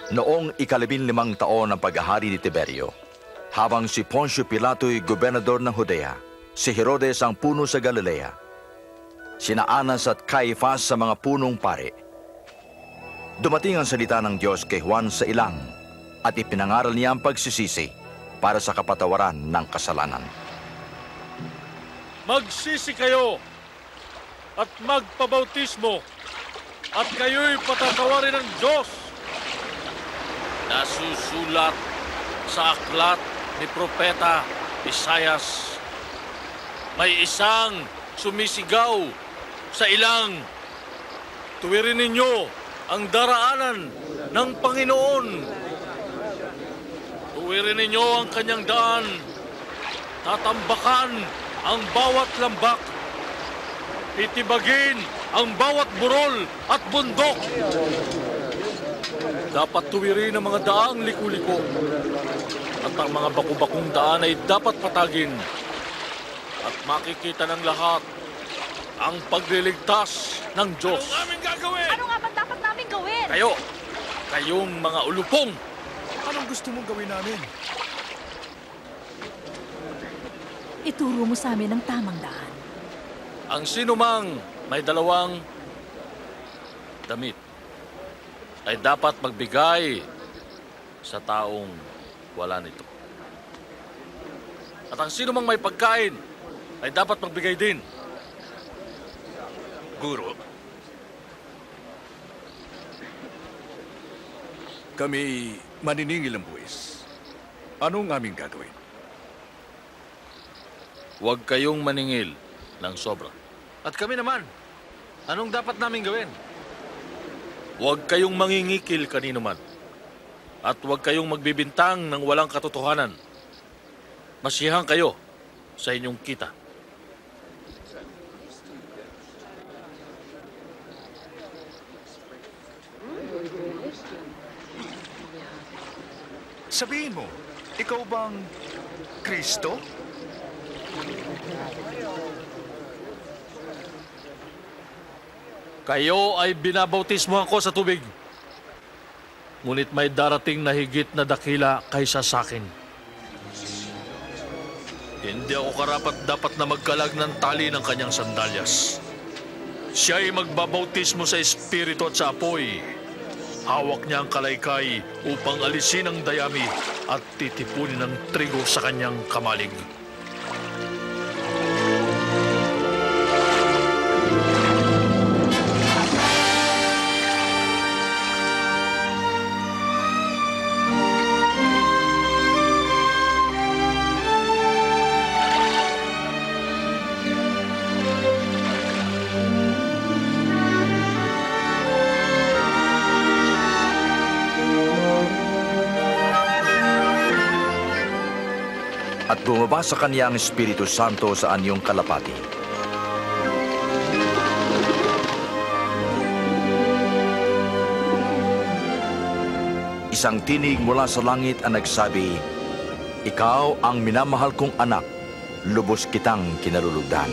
Noong ika-15 taon ng paghahari ni Tiberio, habang si Poncio Pilato'y gobernador ng Judea, si Herodes ang puno sa Galilea, sina Anas at Caifás sa mga punong pari. Dumating ang salita ng Diyos kay Juan sa ilang at ipinangaral niya ang pagsisisi para sa kapatawaran ng kasalanan. Magsisi kayo at magpabautismo at kayo'y patatawarin ng Diyos. Nasusulat sa aklat ni Propeta Isaias, may isang sumisigaw sa ilang, tuwirin ninyo ang daraanan ng Panginoon. Tuwirin ninyo ang kanyang daan, tatambakan ang bawat lambak, titibagin ang bawat burol at bundok. Dapat tuwirin ang mga daang liku-liko at ang mga baku-bakong daan ay dapat patagin at makikita ng lahat ang pagliligtas ng Diyos. Anong aming gagawin? Ano nga ba dapat namin gawin? Kayong mga ulupong! Anong gusto mong gawin namin? Ituro mo sa amin ang tamang daan. Ang sinumang may dalawang damit ay dapat magbigay sa taong wala nito. At ang sinumang may pagkain ay dapat magbigay din. Guro. Kami maniningil ng buwis. Anong aming gagawin? Huwag kayong maningil ng sobra. At kami naman, anong dapat namin gawin? Huwag kayong mangingikil kanino man. At huwag kayong magbibintang ng walang katotohanan. Masiyahan kayo sa inyong kita. Sabihin mo, ikaw bang Kristo? Kayo ay binabautismohan ko sa tubig. Ngunit may darating na higit na dakila kaysa sa akin. Hindi ako karapat-dapat na magkalag ng tali ng kanyang sandalyas. Siya ay magbabautismo sa Espiritu at sa apoy. Hawak niya ang kalaykay upang alisin ang dayami at titipunin ang trigo sa kanyang kamalig. At bumaba sa kanya ang Espiritu Santo sa anyong kalapati. Isang tinig mula sa langit ang nagsabi, "Ikaw ang minamahal kong anak, lubos kitang kinalulugdan."